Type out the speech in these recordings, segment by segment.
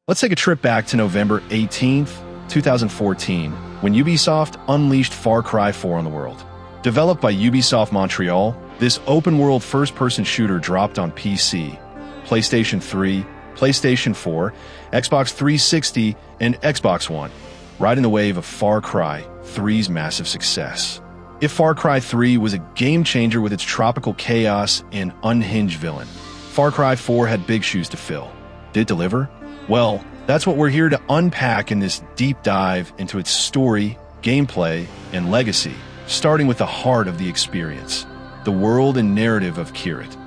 Let's take a trip back to November 18th, 2014, when Ubisoft unleashed Far Cry 4 on the world. Developed by Ubisoft Montreal, this open-world first-person shooter dropped on PC, PlayStation 3, PlayStation 4, Xbox 360, and Xbox One, riding the wave of Far Cry 3's massive success. If Far Cry 3 was a game-changer with its tropical chaos and unhinged villain, Far Cry 4 had big shoes to fill. Did it deliver? Well, that's what we're here to unpack in this deep dive into its story, gameplay, and legacy, starting with the heart of the experience, the world and narrative of Kyrat.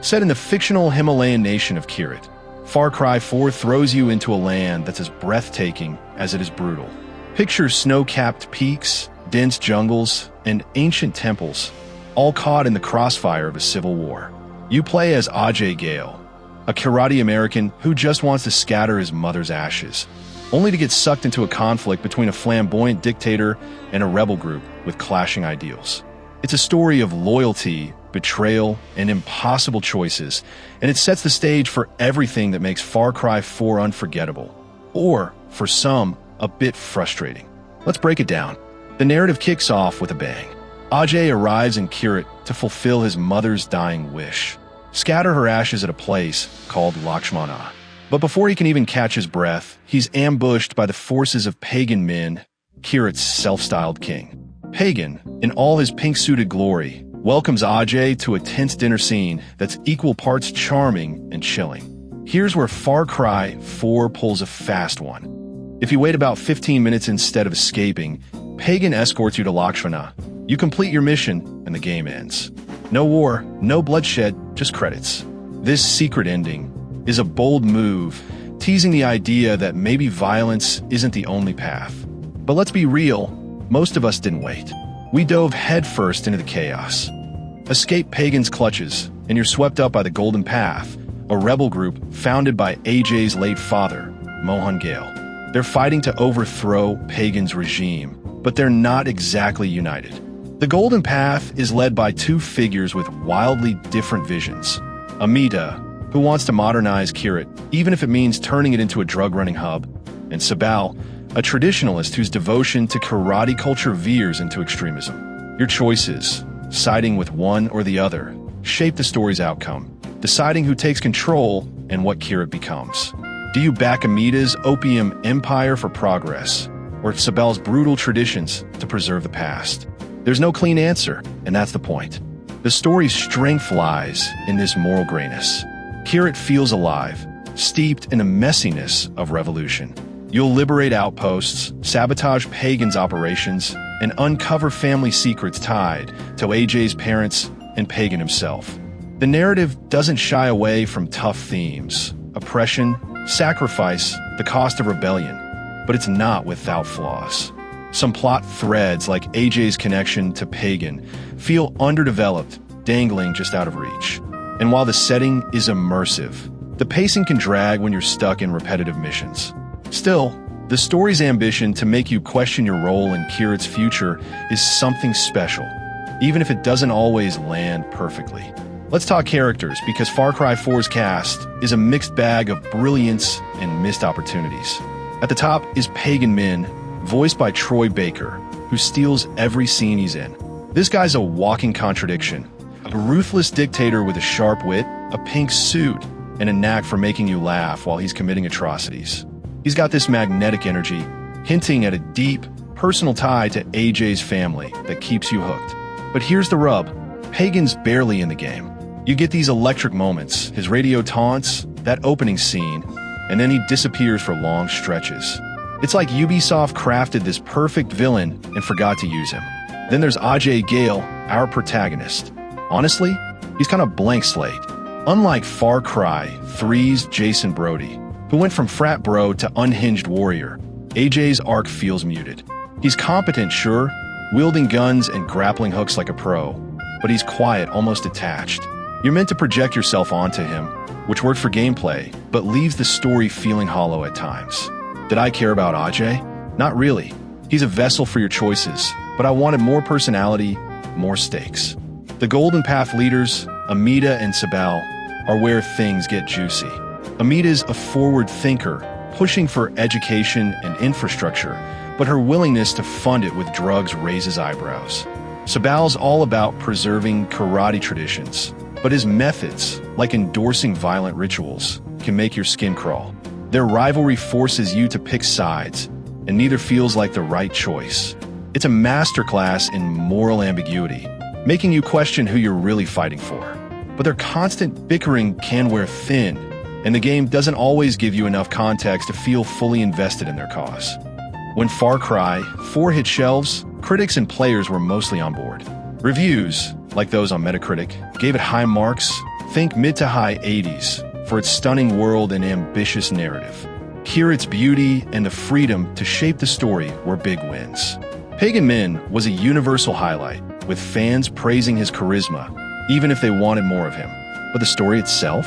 Set in the fictional Himalayan nation of Kyrat, Far Cry 4 throws you into a land that's as breathtaking as it is brutal. Picture snow-capped peaks, dense jungles, and ancient temples, all caught in the crossfire of a civil war. You play as Ajay Gale, a Kyrati American who just wants to scatter his mother's ashes, only to get sucked into a conflict between a flamboyant dictator and a rebel group with clashing ideals. It's a story of loyalty, betrayal, and impossible choices, and it sets the stage for everything that makes Far Cry 4 unforgettable, or, for some, a bit frustrating. Let's break it down. The narrative kicks off with a bang. Ajay arrives in Kyrat to fulfill his mother's dying wish: scatter her ashes at a place called Lakshmana. But before he can even catch his breath, he's ambushed by the forces of Pagan Min, Kyrat's self-styled king. Pagan, in all his pink-suited glory, welcomes Ajay to a tense dinner scene that's equal parts charming and chilling. Here's where Far Cry 4 pulls a fast one. If you wait about 15 minutes instead of escaping, Pagan escorts you to Lakshmana. You complete your mission, and the game ends. No war, no bloodshed, just credits. This secret ending is a bold move, teasing the idea that maybe violence isn't the only path. But let's be real, most of us didn't wait. We dove headfirst into the chaos. Escape Pagan's clutches, and you're swept up by the Golden Path, a rebel group founded by Ajay's late father, Mohan Gale. They're fighting to overthrow Pagan's regime, but they're not exactly united. The Golden Path is led by two figures with wildly different visions. Amita, who wants to modernize Kyrat, even if it means turning it into a drug-running hub, and Sabal, a traditionalist whose devotion to karate culture veers into extremism. Your choices, siding with one or the other, shape the story's outcome, deciding who takes control and what Kyrat becomes. Do you back Amita's opium empire for progress, or Sabal's brutal traditions to preserve the past? There's no clean answer, and that's the point. The story's strength lies in this moral grayness. Kyrat feels alive, steeped in the messiness of revolution. You'll liberate outposts, sabotage Pagan's operations, and uncover family secrets tied to Ajay's parents and Pagan himself. The narrative doesn't shy away from tough themes: oppression, sacrifice, the cost of rebellion, but it's not without flaws. Some plot threads, like Ajay's connection to Pagan, feel underdeveloped, dangling just out of reach. And while the setting is immersive, the pacing can drag when you're stuck in repetitive missions. Still, the story's ambition to make you question your role in Kyrat's future is something special, even if it doesn't always land perfectly. Let's talk characters, because Far Cry 4's cast is a mixed bag of brilliance and missed opportunities. At the top is Pagan Min, voiced by Troy Baker, who steals every scene he's in. This guy's a walking contradiction. A ruthless dictator with a sharp wit, a pink suit, and a knack for making you laugh while he's committing atrocities. He's got this magnetic energy, hinting at a deep, personal tie to Ajay's family that keeps you hooked. But here's the rub. Pagan's barely in the game. You get these electric moments, his radio taunts, that opening scene, and then he disappears for long stretches. It's like Ubisoft crafted this perfect villain and forgot to use him. Then there's Ajay Gale, our protagonist. Honestly, he's kind of blank slate. Unlike Far Cry 3's Jason Brody, who went from frat bro to unhinged warrior, Ajay's arc feels muted. He's competent, sure, wielding guns and grappling hooks like a pro, but he's quiet, almost detached. You're meant to project yourself onto him, which worked for gameplay, but leaves the story feeling hollow at times. Did I care about Ajay? Not really. He's a vessel for your choices, but I wanted more personality, more stakes. The Golden Path leaders, Amita and Sabal, are where things get juicy. Amita's a forward thinker, pushing for education and infrastructure, but her willingness to fund it with drugs raises eyebrows. Sabal's all about preserving karate traditions, but his methods, like endorsing violent rituals, can make your skin crawl. Their rivalry forces you to pick sides, and neither feels like the right choice. It's a masterclass in moral ambiguity, making you question who you're really fighting for. But their constant bickering can wear thin, and the game doesn't always give you enough context to feel fully invested in their cause. When Far Cry 4 hit shelves, critics and players were mostly on board. Reviews, like those on Metacritic, gave it high marks, think mid to high 80s, for its stunning world and ambitious narrative. Kyrat's beauty and the freedom to shape the story were big wins. Pagan Min was a universal highlight, with fans praising his charisma, even if they wanted more of him. But the story itself?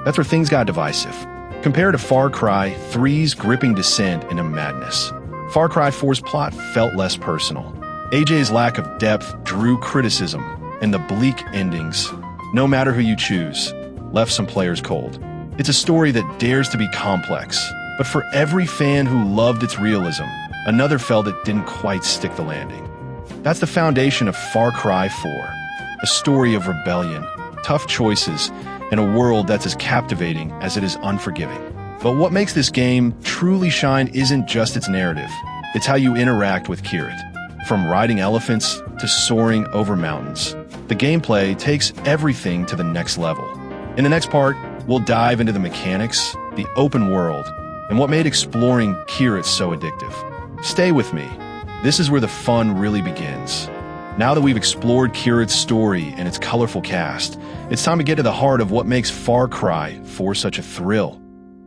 That's where things got divisive. Compared to Far Cry 3's gripping descent into madness, Far Cry 4's plot felt less personal. AJ's lack of depth drew criticism, and the bleak endings, no matter who you choose, left some players cold. It's a story that dares to be complex, but for every fan who loved its realism, another felt it didn't quite stick the landing. That's the foundation of Far Cry 4, a story of rebellion, tough choices, and a world that's as captivating as it is unforgiving. But what makes this game truly shine isn't just its narrative, it's how you interact with Kyrat. From riding elephants to soaring over mountains, the gameplay takes everything to the next level. In the next part, we'll dive into the mechanics, the open world, and what made exploring Kyrat so addictive. Stay with me. This is where the fun really begins. Now that we've explored Kyrat's story and its colorful cast, it's time to get to the heart of what makes Far Cry 4 such a thrill: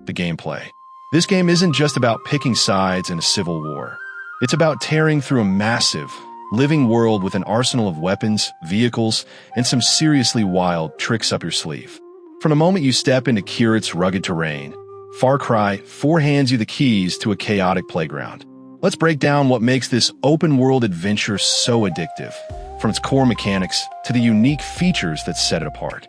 the gameplay. This game isn't just about picking sides in a civil war. It's about tearing through a massive, living world with an arsenal of weapons, vehicles, and some seriously wild tricks up your sleeve. From the moment you step into Kyrat's rugged terrain, Far Cry 4 hands you the keys to a chaotic playground. Let's break down what makes this open-world adventure so addictive, from its core mechanics to the unique features that set it apart.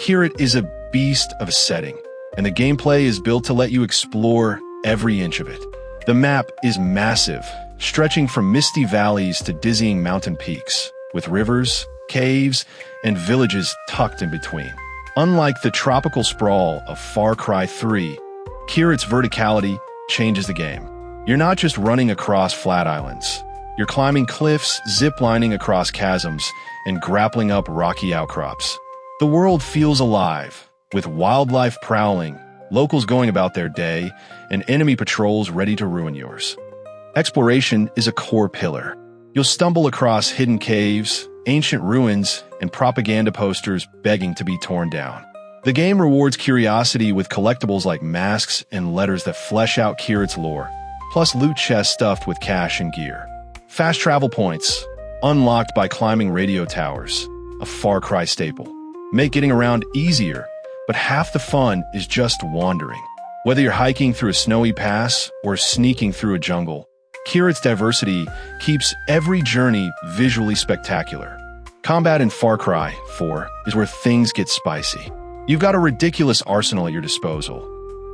Kyrat is a beast of a setting, and the gameplay is built to let you explore every inch of it. The map is massive, stretching from misty valleys to dizzying mountain peaks, with rivers, caves, and villages tucked in between. Unlike the tropical sprawl of Far Cry 3, Kyrat's verticality changes the game. You're not just running across flat islands. You're climbing cliffs, ziplining across chasms, and grappling up rocky outcrops. The world feels alive, with wildlife prowling, locals going about their day, and enemy patrols ready to ruin yours. Exploration is a core pillar. You'll stumble across hidden caves, ancient ruins, and propaganda posters begging to be torn down. The game rewards curiosity with collectibles like masks and letters that flesh out Kyrat's lore, plus loot chests stuffed with cash and gear. Fast travel points, unlocked by climbing radio towers, a Far Cry staple, make getting around easier, but half the fun is just wandering. Whether you're hiking through a snowy pass or sneaking through a jungle, Kyrat's diversity keeps every journey visually spectacular. Combat in Far Cry 4 is where things get spicy. You've got a ridiculous arsenal at your disposal.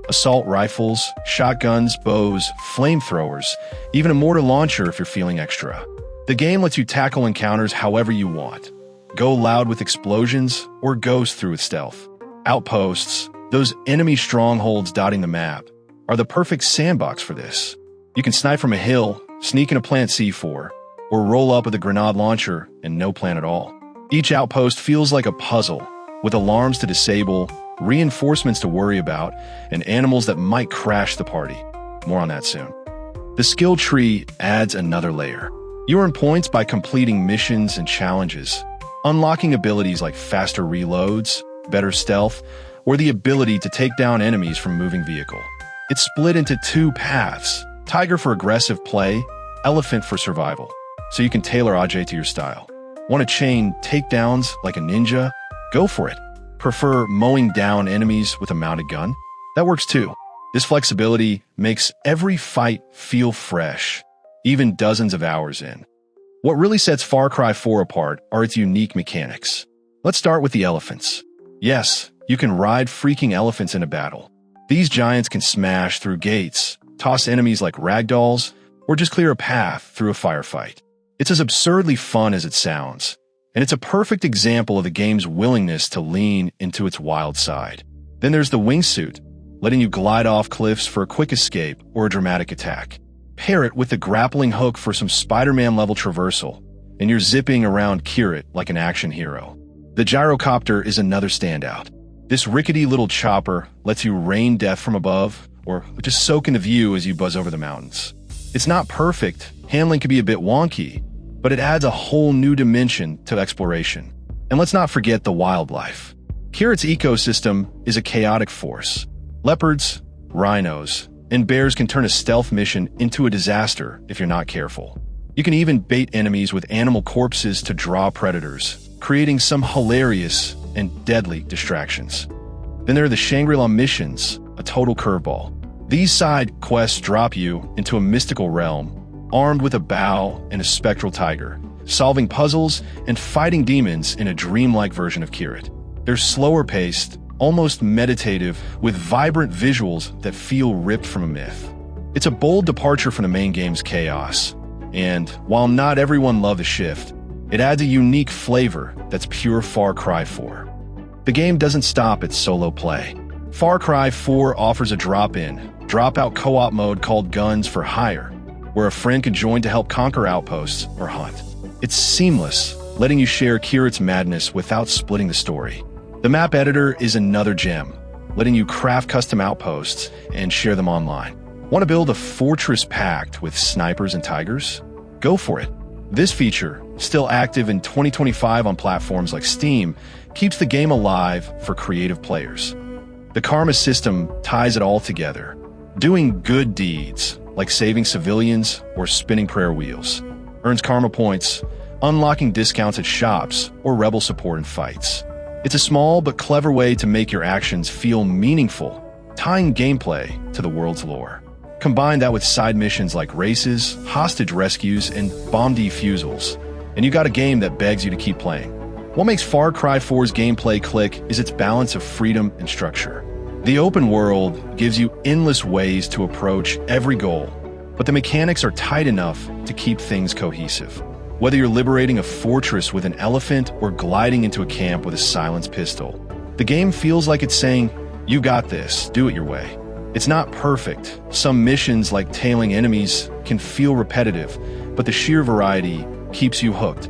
Assault rifles, shotguns, bows, flamethrowers, even a mortar launcher if you're feeling extra. The game lets you tackle encounters however you want. Go loud with explosions or ghost through with stealth. Outposts, those enemy strongholds dotting the map, are the perfect sandbox for this. You can snipe from a hill, sneak in a plant C4, or roll up with a grenade launcher and no plan at all. Each outpost feels like a puzzle, with alarms to disable, reinforcements to worry about, and animals that might crash the party. More on that soon. The skill tree adds another layer. You earn points by completing missions and challenges, unlocking abilities like faster reloads, better stealth, or the ability to take down enemies from a moving vehicle. It's split into two paths: Tiger for aggressive play, Elephant for survival, so you can tailor AJ to your style. Want to chain takedowns like a ninja? Go for it. Prefer mowing down enemies with a mounted gun? That works too. This flexibility makes every fight feel fresh, even dozens of hours in. What really sets Far Cry 4 apart are its unique mechanics. Let's start with the elephants. Yes, you can ride freaking elephants in a battle. These giants can smash through gates, toss enemies like ragdolls, or just clear a path through a firefight. It's as absurdly fun as it sounds, and it's a perfect example of the game's willingness to lean into its wild side. Then there's the wingsuit, letting you glide off cliffs for a quick escape or a dramatic attack. Pair it with the grappling hook for some Spider-Man-level traversal, and you're zipping around Kyrat like an action hero. The gyrocopter is another standout. This rickety little chopper lets you rain death from above, or just soak in the view as you buzz over the mountains. It's not perfect, handling can be a bit wonky, but it adds a whole new dimension to exploration. And let's not forget the wildlife. Kyrat's ecosystem is a chaotic force. Leopards, rhinos, and bears can turn a stealth mission into a disaster if you're not careful. You can even bait enemies with animal corpses to draw predators, creating some hilarious and deadly distractions. Then there are the Shangri-La missions, a total curveball. These side quests drop you into a mystical realm, armed with a bow and a spectral tiger, solving puzzles and fighting demons in a dreamlike version of Kyrat. They're slower paced, almost meditative, with vibrant visuals that feel ripped from a myth. It's a bold departure from the main game's chaos, and while not everyone loved the shift, it adds a unique flavor that's pure Far Cry 4. The game doesn't stop at solo play. Far Cry 4 offers a drop-in, drop-out co-op mode called Guns for Hire, where a friend can join to help conquer outposts or hunt. It's seamless, letting you share Kyrat's madness without splitting the story. The map editor is another gem, letting you craft custom outposts and share them online. Want to build a fortress packed with snipers and tigers? Go for it. This feature, still active in 2025 on platforms like Steam, keeps the game alive for creative players. The karma system ties it all together, doing good deeds like saving civilians or spinning prayer wheels, earns karma points, unlocking discounts at shops, or rebel support in fights. It's a small but clever way to make your actions feel meaningful, tying gameplay to the world's lore. Combine that with side missions like races, hostage rescues, and bomb defusals, and you got a game that begs you to keep playing. What makes Far Cry 4's gameplay click is its balance of freedom and structure. The open world gives you endless ways to approach every goal, but the mechanics are tight enough to keep things cohesive. Whether you're liberating a fortress with an elephant or gliding into a camp with a silenced pistol, the game feels like it's saying, "You got this, do it your way." It's not perfect. Some missions, like tailing enemies, can feel repetitive, but the sheer variety keeps you hooked.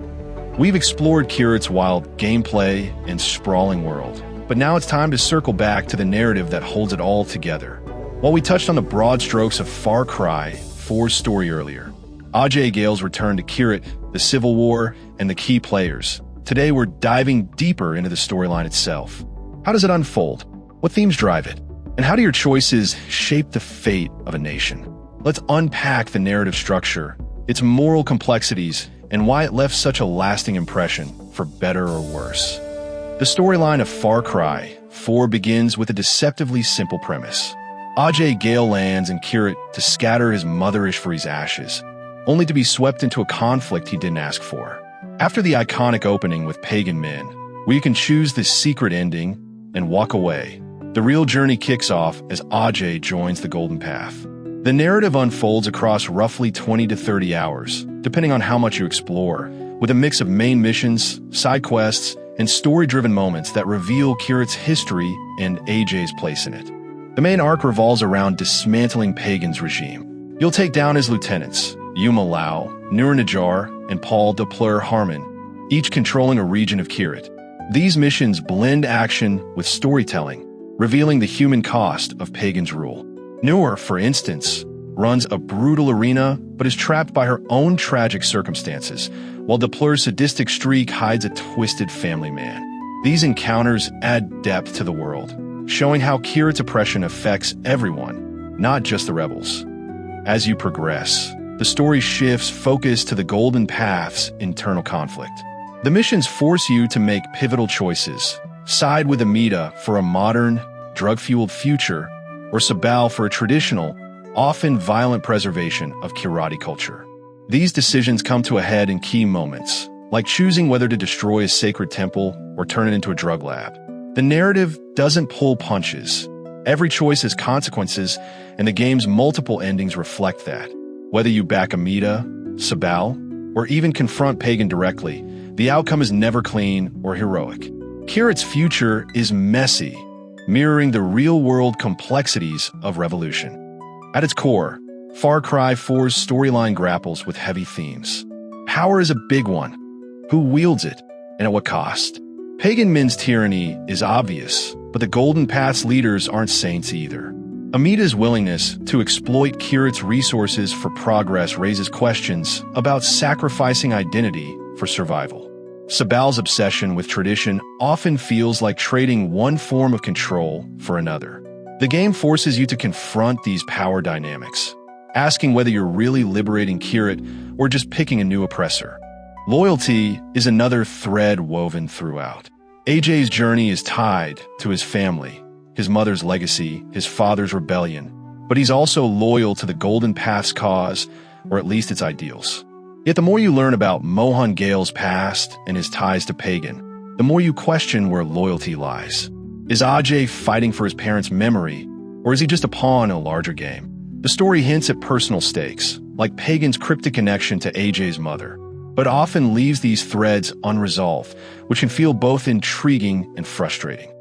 We've explored Kyrat's wild gameplay and sprawling world, but now it's time to circle back to the narrative that holds it all together. While we touched on the broad strokes of Far Cry 4's story earlier, Ajay Gale's return to Kyrat, the Civil War, and the key players, today we're diving deeper into the storyline itself. How does it unfold? What themes drive it? And how do your choices shape the fate of a nation? Let's unpack the narrative structure, its moral complexities, and why it left such a lasting impression, for better or worse. The storyline of Far Cry 4 begins with a deceptively simple premise. Ajay Gale lands in Kyrat to scatter his mother Ishvari's ashes, only to be swept into a conflict he didn't ask for. After the iconic opening with pagan men, where you can choose the secret ending and walk away, the real journey kicks off as Ajay joins the Golden Path. The narrative unfolds across roughly 20 to 30 hours, depending on how much you explore, with a mix of main missions, side quests, and story-driven moments that reveal Kyrat's history and Ajay's place in it. The main arc revolves around dismantling Pagan's regime. You'll take down his lieutenants, Yuma Lau, Nur Najar, and Paul de Pleur Harmon, each controlling a region of Kyrat. These missions blend action with storytelling, revealing the human cost of Pagan's rule. Nur, for instance, runs a brutal arena but is trapped by her own tragic circumstances, while de Pleur's sadistic streak hides a twisted family man. These encounters add depth to the world, showing how Kyrat's oppression affects everyone, not just the rebels. As you progress, the story shifts focus to the Golden Path's internal conflict. The missions force you to make pivotal choices: side with Amida for a modern, drug-fueled future, or Sabal for a traditional, often violent preservation of Kyrati culture. These decisions come to a head in key moments, like choosing whether to destroy a sacred temple or turn it into a drug lab. The narrative doesn't pull punches. Every choice has consequences, and the game's multiple endings reflect that. Whether you back Amida, Sabal, or even confront Pagan directly, the outcome is never clean or heroic. Kyrat's future is messy, mirroring the real-world complexities of revolution. At its core, Far Cry 4's storyline grapples with heavy themes. Power is a big one. Who wields it, and at what cost? Pagan Min's tyranny is obvious, but the Golden Path's leaders aren't saints either. Amida's willingness to exploit Kyrat's resources for progress raises questions about sacrificing identity for survival. Sabal's obsession with tradition often feels like trading one form of control for another. The game forces you to confront these power dynamics, asking whether you're really liberating Kyrat or just picking a new oppressor. Loyalty is another thread woven throughout. AJ's journey is tied to his family, his mother's legacy, his father's rebellion, but he's also loyal to the Golden Path's cause, or at least its ideals. Yet the more you learn about Mohan Gale's past and his ties to Pagan, the more you question where loyalty lies. Is Ajay fighting for his parents' memory, or is he just a pawn in a larger game? The story hints at personal stakes, like Pagan's cryptic connection to AJ's mother, but often leaves these threads unresolved, which can feel both intriguing and frustrating.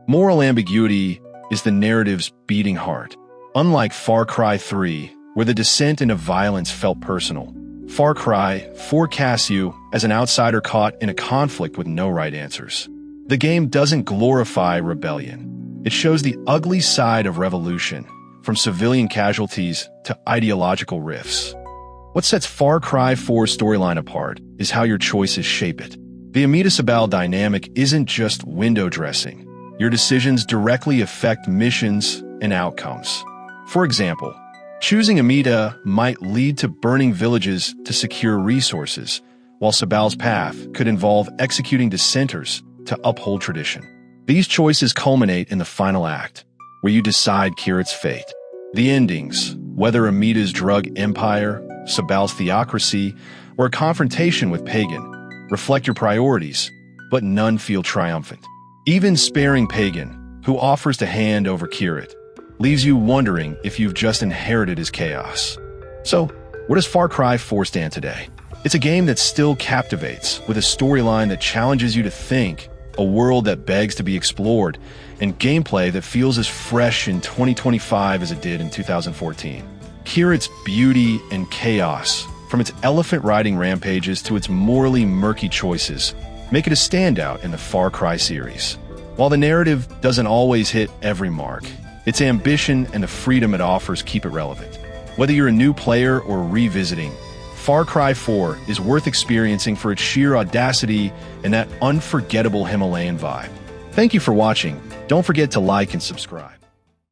Moral ambiguity is the narrative's beating heart. Unlike Far Cry 3, where the descent into violence felt personal, Far Cry forecasts you as an outsider caught in a conflict with no right answers. The game doesn't glorify rebellion. It shows the ugly side of revolution, from civilian casualties to ideological rifts. What sets Far Cry 4's storyline apart is how your choices shape it. The Amida-Sabal dynamic isn't just window dressing. Your decisions directly affect missions and outcomes. For example, choosing Amida might lead to burning villages to secure resources, while Sabal's path could involve executing dissenters to uphold tradition. These choices culminate in the final act, where you decide Kyrat's fate. The endings, whether Amida's drug empire, Sabal's theocracy, or a confrontation with Pagan, reflect your priorities, but none feel triumphant. Even sparing Pagan, who offers to hand over Kyrat, leaves you wondering if you've just inherited his chaos. So, where does Far Cry 4 stand today? It's a game that still captivates, with a storyline that challenges you to think, a world that begs to be explored, and gameplay that feels as fresh in 2025 as it did in 2014. Kyrat's beauty and chaos, from its elephant-riding rampages to its morally murky choices, make it a standout in the Far Cry series. While the narrative doesn't always hit every mark, its ambition and the freedom it offers keep it relevant. Whether you're a new player or revisiting, Far Cry 4 is worth experiencing for its sheer audacity and that unforgettable Himalayan vibe. Thank you for watching. Don't forget to like and subscribe.